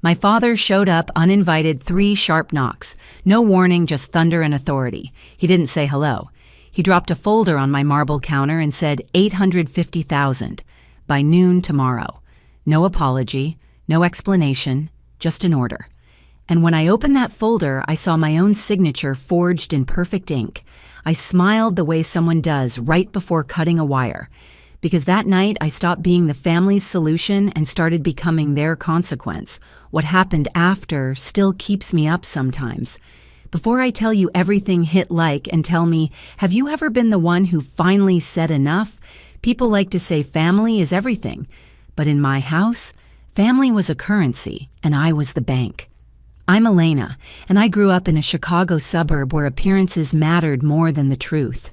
My father showed up uninvited, 3 sharp knocks. No warning, just thunder and authority. He didn't say hello. He dropped a folder on my marble counter and said 850,000 by noon tomorrow. No apology, no explanation, just an order. And when I opened that folder, I saw my own signature forged in perfect ink. I smiled the way someone does right before cutting a wire. Because that night, I stopped being the family's solution and started becoming their consequence. What happened after still keeps me up sometimes. Before I tell you everything hit like and tell me, have you ever been the one who finally said enough? People like to say family is everything. But in my house, family was a currency, and I was the bank. I'm Elena, and I grew up in a Chicago suburb where appearances mattered more than the truth.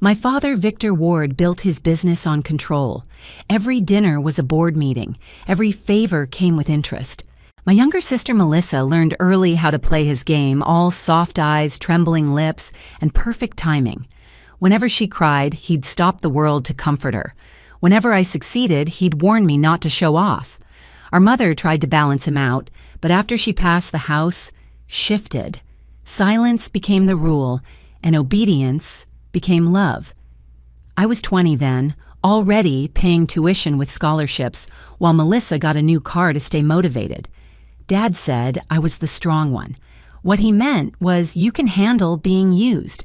My father, Victor Ward, built his business on control. Every dinner was a board meeting. Every favor came with interest. My younger sister, Melissa, learned early how to play his game, all soft eyes, trembling lips, and perfect timing. Whenever she cried, he'd stop the world to comfort her. Whenever I succeeded, he'd warn me not to show off. Our mother tried to balance him out, but after she passed, the house shifted. Silence became the rule, and obedience became love. I was 20 then, already paying tuition with scholarships, while Melissa got a new car to stay motivated. Dad said I was the strong one. What he meant was you can handle being used.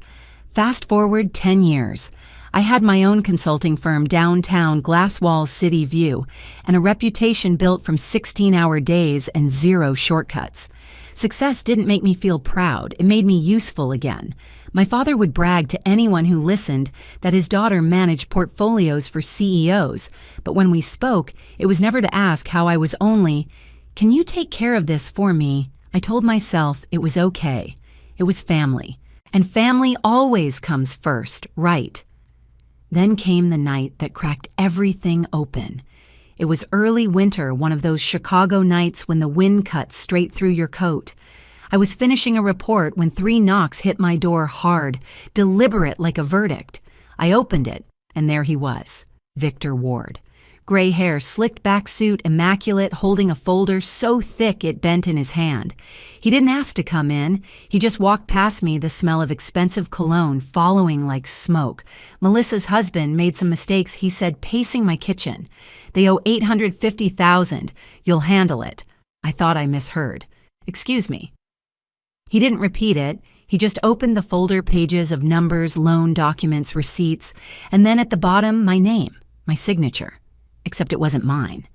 Fast forward 10 years. I had my own consulting firm downtown, glass walls, city view, and a reputation built from 16-hour days and 0 shortcuts. Success didn't make me feel proud. It made me useful again. My father would brag to anyone who listened that his daughter managed portfolios for CEOs, but when we spoke, it was never to ask how I was only, "Can you take care of this for me?" I told myself it was okay. It was family. And family always comes first, right? Then came the night that cracked everything open. It was early winter, one of those Chicago nights when the wind cuts straight through your coat. I was finishing a report when 3 knocks hit my door hard, deliberate like a verdict. I opened it, and there he was, Victor Ward. Gray hair, slicked back suit, immaculate, holding a folder so thick it bent in his hand. He didn't ask to come in. He just walked past me, the smell of expensive cologne following like smoke. Melissa's husband made some mistakes, he said, pacing my kitchen. They owe $850,000. You'll handle it. I thought I misheard. Excuse me. He didn't repeat it. He just opened the folder pages of numbers, loan documents, receipts, and then at the bottom, my name, my signature. Except it wasn't mine.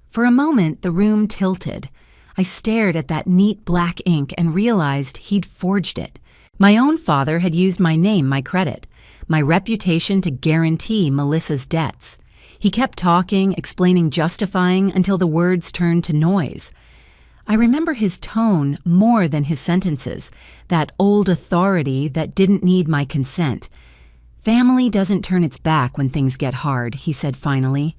For a moment, the room tilted. I stared at that neat black ink and realized he'd forged it. My own father had used my name, my credit, my reputation to guarantee Melissa's debts. He kept talking, explaining, justifying, until the words turned to noise. I remember his tone more than his sentences, that old authority that didn't need my consent. Family doesn't turn its back when things get hard, he said finally,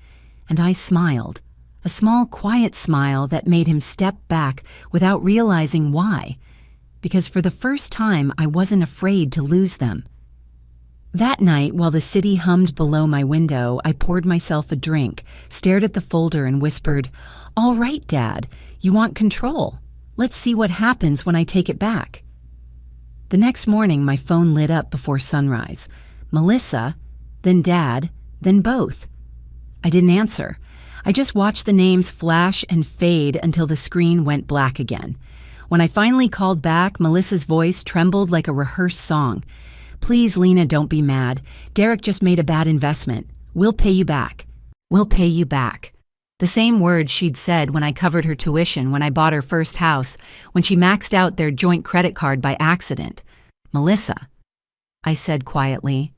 and I smiled, a small, quiet smile that made him step back without realizing why, because for the first time I wasn't afraid to lose them. That night, while the city hummed below my window, I poured myself a drink, stared at the folder and whispered, "All right, Dad, you want control. Let's see what happens when I take it back." The next morning, my phone lit up before sunrise. Melissa, then Dad, then both. I didn't answer. I just watched the names flash and fade until the screen went black again. When I finally called back, Melissa's voice trembled like a rehearsed song. "Please, Lena, don't be mad. Derek just made a bad investment. We'll pay you back. We'll pay you back." The same words she'd said when I covered her tuition when I bought her first house, when she maxed out their joint credit card by accident. "Melissa," I said quietly.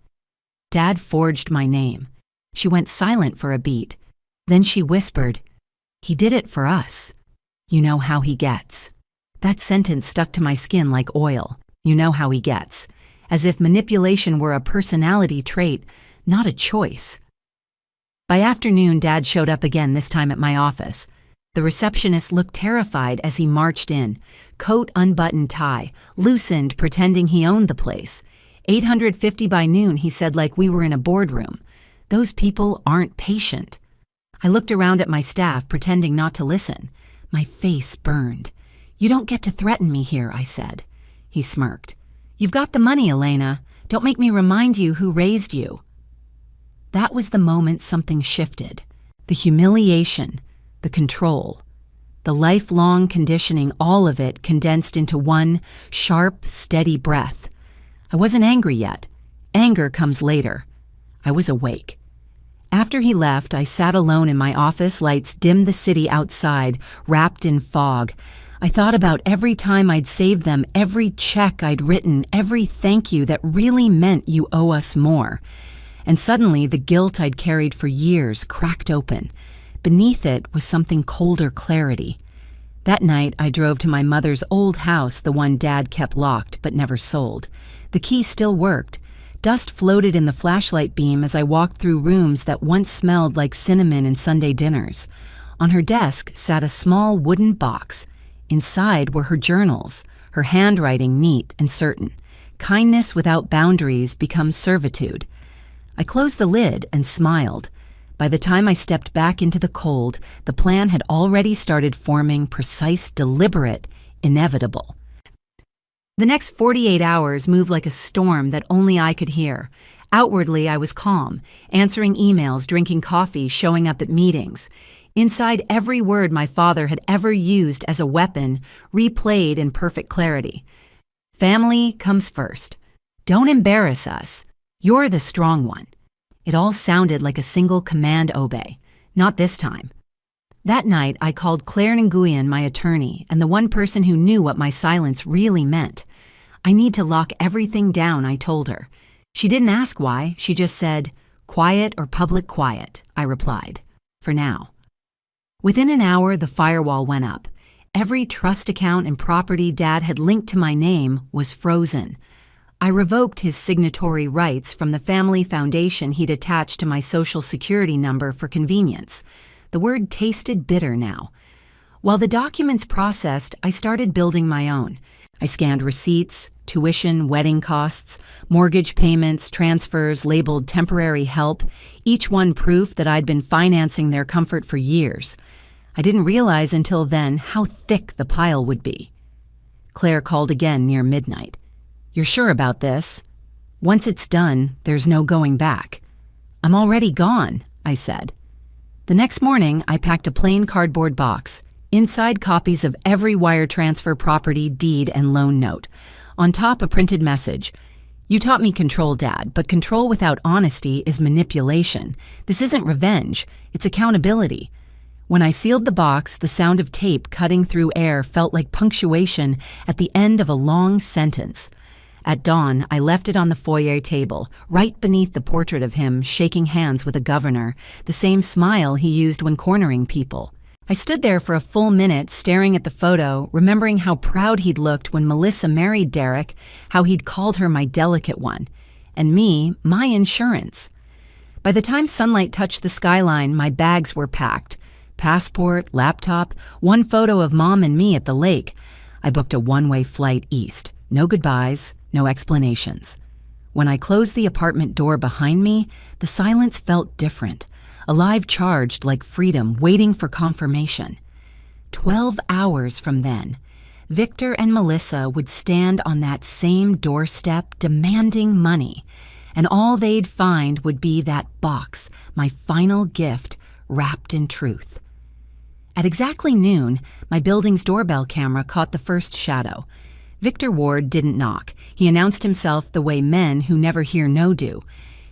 Dad forged my name. She went silent for a beat. Then she whispered, "He did it for us. You know how he gets." That sentence stuck to my skin like oil. You know how he gets. As if manipulation were a personality trait, not a choice. By afternoon, Dad showed up again, this time at my office. The receptionist looked terrified as he marched in. Coat unbuttoned, tie, loosened, pretending he owned the place. 850 by noon, he said, like we were in a boardroom. Those people aren't patient. I looked around at my staff, pretending not to listen. My face burned. "You don't get to threaten me here," I said. He smirked. "You've got the money, Elena. Don't make me remind you who raised you." That was the moment something shifted. The humiliation, the control, the lifelong conditioning, all of it condensed into one sharp, steady breath. I wasn't angry yet. Anger comes later. I was awake. After he left, I sat alone in my office. Lights dimmed the city outside, wrapped in fog. I thought about every time I'd saved them, every check I'd written, every thank you that really meant "you owe us more." And suddenly, the guilt I'd carried for years cracked open. Beneath it was something colder clarity. That night, I drove to my mother's old house, the one Dad kept locked but never sold. The key still worked. Dust floated in the flashlight beam as I walked through rooms that once smelled like cinnamon and Sunday dinners. On her desk sat a small wooden box. Inside were her journals, her handwriting neat and certain. Kindness without boundaries becomes servitude. I closed the lid and smiled. By the time I stepped back into the cold, the plan had already started forming, precise, deliberate, inevitable. The next 48 hours moved like a storm that only I could hear. Outwardly, I was calm, answering emails, drinking coffee, showing up at meetings. Inside, every word my father had ever used as a weapon replayed in perfect clarity. Family comes first. Don't embarrass us. You're the strong one. It all sounded like a single command obey. Not this time. That night, I called Claire Nguyen, my attorney, and the one person who knew what my silence really meant. "I need to lock everything down," I told her. She didn't ask why. She just said, "Quiet or public quiet," I replied. "For now." Within an hour, the firewall went up. Every trust account and property Dad had linked to my name was frozen. I revoked his signatory rights from the family foundation he'd attached to my Social Security number for convenience. The word tasted bitter now. While the documents processed, I started building my own. I scanned receipts, tuition, wedding costs, mortgage payments, transfers labeled temporary help, each one proof that I'd been financing their comfort for years. I didn't realize until then how thick the pile would be. Claire called again near midnight. "You're sure about this? Once it's done, there's no going back." "I'm already gone," I said. The next morning, I packed a plain cardboard box. Inside, copies of every wire transfer, property, deed, and loan note. On top, a printed message. "You taught me control, Dad, but control without honesty is manipulation. This isn't revenge, it's accountability." When I sealed the box, the sound of tape cutting through air felt like punctuation at the end of a long sentence. At dawn, I left it on the foyer table, right beneath the portrait of him shaking hands with a governor, the same smile he used when cornering people. I stood there for a full minute staring at the photo, remembering how proud he'd looked when Melissa married Derek, how he'd called her my delicate one, and me, my insurance. By the time sunlight touched the skyline, my bags were packed. Passport, laptop, one photo of Mom and me at the lake. I booked a one-way flight east. No goodbyes, no explanations. When I closed the apartment door behind me, the silence felt different, alive, charged like freedom, waiting for confirmation. 12 hours from then, Victor and Melissa would stand on that same doorstep demanding money, and all they'd find would be that box, my final gift, wrapped in truth. At exactly noon, my building's doorbell camera caught the first shadow. Victor Ward didn't knock. He announced himself the way men who never hear no do.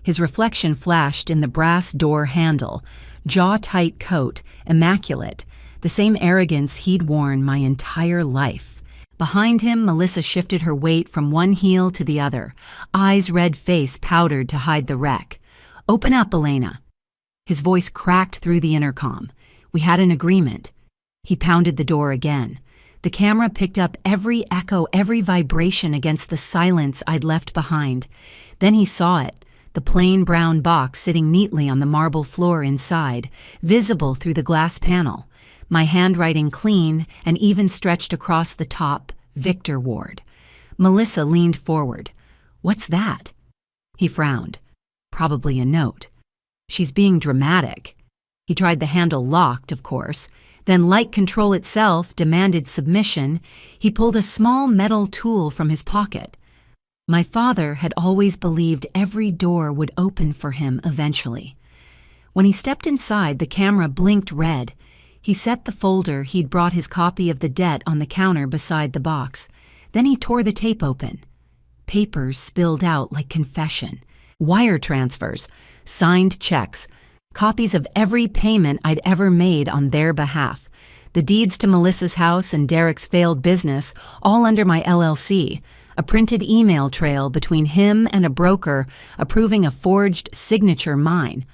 His reflection flashed in the brass door handle, jaw-tight coat, immaculate, the same arrogance he'd worn my entire life. Behind him, Melissa shifted her weight from one heel to the other, eyes red, face powdered to hide the wreck. "Open up, Elena." His voice cracked through the intercom. We had an agreement. He pounded the door again. The camera picked up every echo, every vibration against the silence I'd left behind. Then he saw it, the plain brown box sitting neatly on the marble floor inside, visible through the glass panel. My handwriting clean and even stretched across the top, Victor Ward. Melissa leaned forward. "What's that?" He frowned. "Probably a note." "She's being dramatic." He tried the handle locked, of course. Then, like control itself demanded submission, he pulled a small metal tool from his pocket. My father had always believed every door would open for him eventually. When he stepped inside, the camera blinked red. He set the folder he'd brought his copy of the debt on the counter beside the box. Then he tore the tape open. Papers spilled out like confession. Wire transfers, signed checks, copies of every payment I'd ever made on their behalf. The deeds to Melissa's house and Derek's failed business, all under my LLC. A printed email trail between him and a broker approving a forged signature mine.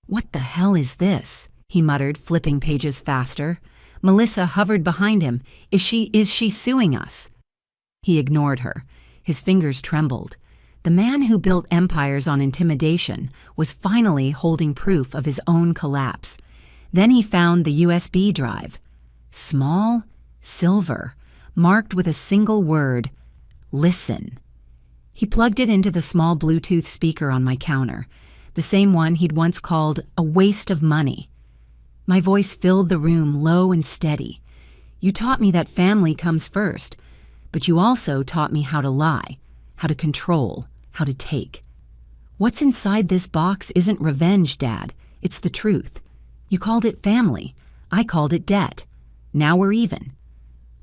"What the hell is this?" he muttered, flipping pages faster. Melissa hovered behind him. Is she suing us?" He ignored her. His fingers trembled. The man who built empires on intimidation was finally holding proof of his own collapse. Then he found the USB drive. Small, silver, marked with a single word, "Listen." He plugged it into the small Bluetooth speaker on my counter, the same one he'd once called a waste of money. My voice filled the room low and steady. "You taught me that family comes first, but you also taught me how to lie, how to control, how to take. What's inside this box isn't revenge, Dad. It's the truth. You called it family. I called it debt. Now we're even."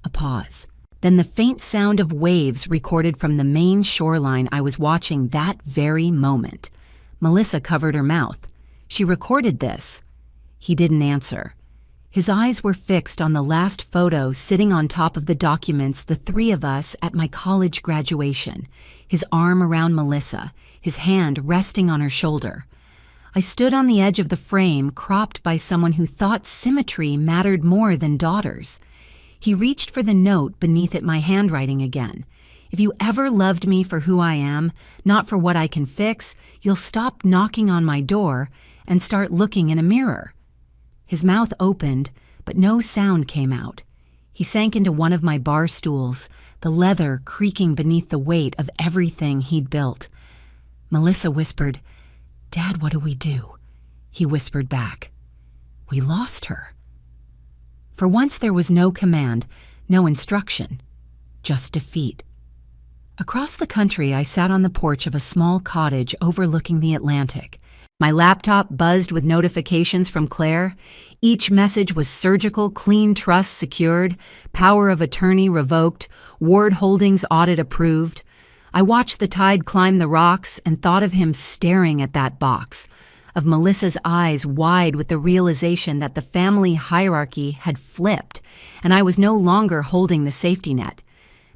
A pause. Then the faint sound of waves recorded from the main shoreline I was watching that very moment. Melissa covered her mouth. She recorded this. He didn't answer. His eyes were fixed on the last photo sitting on top of the documents, the three of us at my college graduation, his arm around Melissa, his hand resting on her shoulder. I stood on the edge of the frame, cropped by someone who thought symmetry mattered more than daughters. He reached for the note beneath it, my handwriting again. "If you ever loved me for who I am, not for what I can fix, you'll stop knocking on my door and start looking in a mirror." His mouth opened, but no sound came out. He sank into one of my bar stools, the leather creaking beneath the weight of everything he'd built. Melissa whispered, "Dad, what do we do?" He whispered back, "We lost her." For once there was no command, no instruction, just defeat. Across the country, I sat on the porch of a small cottage overlooking the Atlantic. My laptop buzzed with notifications from Claire. Each message was surgical, clean trust secured, power of attorney revoked, Ward Holdings audit approved. I watched the tide climb the rocks and thought of him staring at that box, of Melissa's eyes wide with the realization that the family hierarchy had flipped, and I was no longer holding the safety net.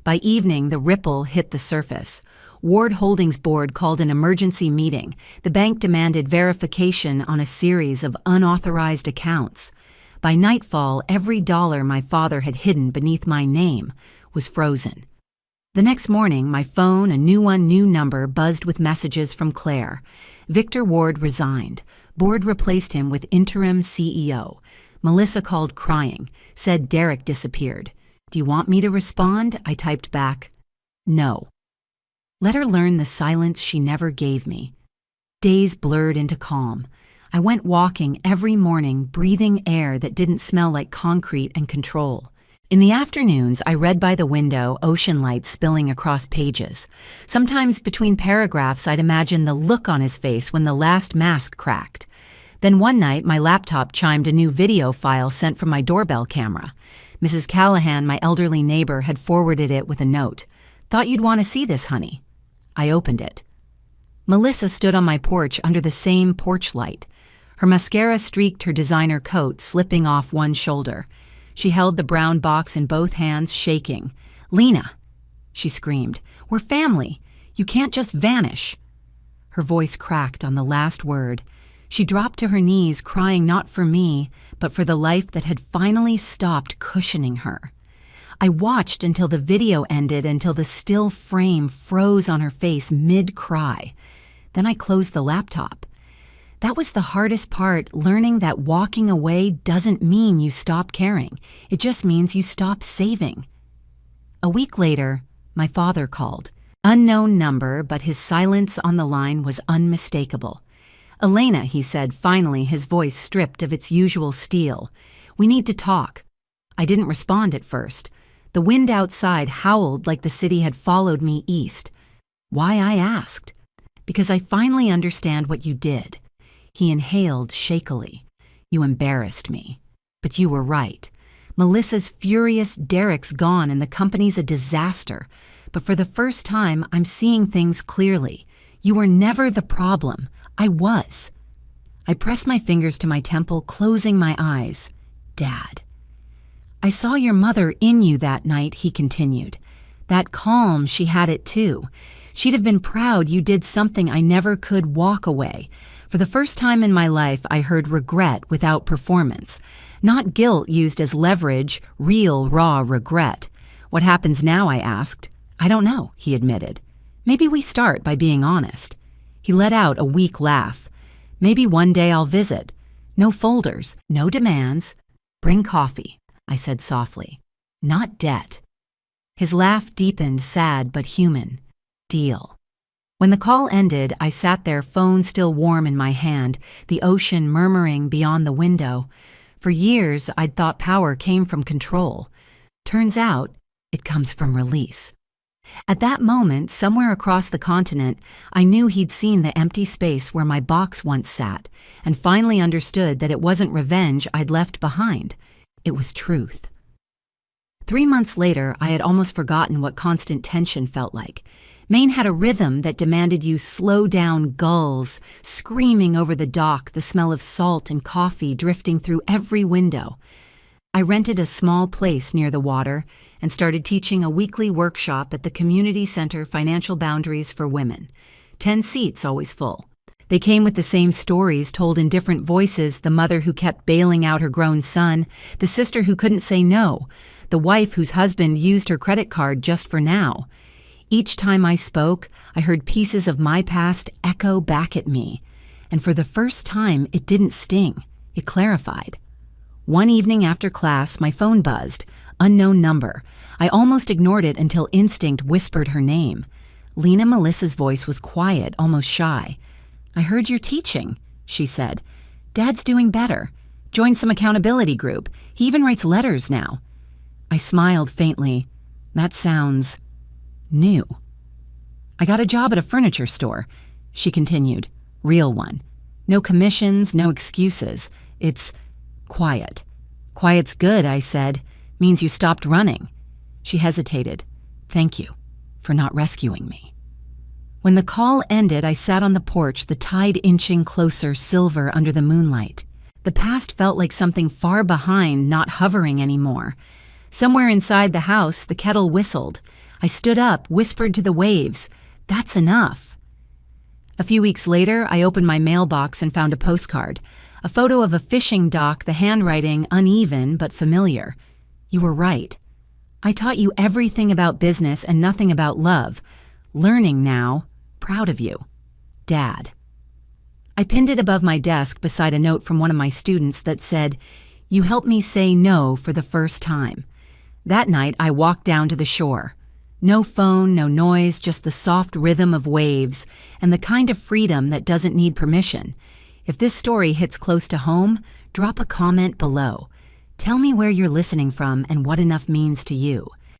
By evening, the ripple hit the surface. Ward Holdings board called an emergency meeting. The bank demanded verification on a series of unauthorized accounts. By nightfall, every dollar my father had hidden beneath my name was frozen. The next morning, my phone, a new number, buzzed with messages from Claire. Victor Ward resigned. Board replaced him with interim CEO. Melissa called crying, said Derek disappeared. "Do you want me to respond?" I typed back, "No." Let her learn the silence she never gave me. Days blurred into calm. I went walking every morning, breathing air that didn't smell like concrete and control. In the afternoons, I read by the window, ocean light spilling across pages. Sometimes between paragraphs, I'd imagine the look on his face when the last mask cracked. Then one night, my laptop chimed a new video file sent from my doorbell camera. Mrs. Callahan, my elderly neighbor, had forwarded it with a note. "Thought you'd want to see this, honey." I opened it. Melissa stood on my porch under the same porch light. Her mascara streaked her designer coat, slipping off one shoulder. She held the brown box in both hands, shaking. "Lena," she screamed, "we're family. You can't just vanish." Her voice cracked on the last word. She dropped to her knees, crying not for me, but for the life that had finally stopped cushioning her. I watched until the video ended, until the still frame froze on her face mid-cry. Then I closed the laptop. That was the hardest part, learning that walking away doesn't mean you stop caring. It just means you stop saving. A week later, my father called. Unknown number, but his silence on the line was unmistakable. "Elena," he said, finally, his voice stripped of its usual steel. We need to talk." I didn't respond at first. The wind outside howled like the city had followed me east. Why, I asked. "Because I finally understand what you did." He inhaled shakily. "You embarrassed me. But you were right. Melissa's furious, Derek's gone, and the company's a disaster. But for the first time, I'm seeing things clearly. You were never the problem. I was." I pressed my fingers to my temple, closing my eyes. Dad. "I saw your mother in you that night," he continued. "That calm, she had it too. She'd have been proud you did something I never could walk away. For the first time in my life, I heard regret without performance. Not guilt used as leverage, real, raw regret. What happens now, I asked. "I don't know," he admitted. "Maybe we start by being honest." He let out a weak laugh. "Maybe one day I'll visit. No folders, no demands. Bring coffee," I said softly. "Not debt." His laugh deepened, sad but human. Deal. When the call ended, I sat there, phone still warm in my hand, the ocean murmuring beyond the window. For years, I'd thought power came from control. Turns out, it comes from release. At that moment, somewhere across the continent, I knew he'd seen the empty space where my box once sat, and finally understood that it wasn't revenge I'd left behind. It was truth. 3 months later, I had almost forgotten what constant tension felt like. Maine had a rhythm that demanded you slow down, gulls screaming over the dock, the smell of salt and coffee drifting through every window. I rented a small place near the water and started teaching a weekly workshop at the Community Center Financial Boundaries for Women. 10 seats, always full. They came with the same stories told in different voices: the mother who kept bailing out her grown son, the sister who couldn't say no, the wife whose husband used her credit card just for now. Each time I spoke, I heard pieces of my past echo back at me. And for the first time, it didn't sting. It clarified. One evening after class, my phone buzzed. Unknown number. I almost ignored it until instinct whispered her name. Lena Melissa's voice was quiet, almost shy. "I heard you're teaching," she said. "Dad's doing better. Joined some accountability group. He even writes letters now." I smiled faintly. "That sounds new." "I got a job at a furniture store," she continued. "Real one. No commissions, no excuses. It's quiet." "Quiet's good," I said. "Means you stopped running." She hesitated. "Thank you for not rescuing me." When the call ended, I sat on the porch, the tide inching closer, silver under the moonlight. The past felt like something far behind, not hovering anymore. Somewhere inside the house, the kettle whistled. I stood up, whispered to the waves, "That's enough." A few weeks later, I opened my mailbox and found a postcard. A photo of a fishing dock, the handwriting uneven but familiar. "You were right. I taught you everything about business and nothing about love. Learning now. Proud of you. Dad." I pinned it above my desk beside a note from one of my students that said, "You helped me say no for the first time." That night, I walked down to the shore. No phone, no noise, just the soft rhythm of waves and the kind of freedom that doesn't need permission. If this story hits close to home, drop a comment below. Tell me where you're listening from and what enough means to you.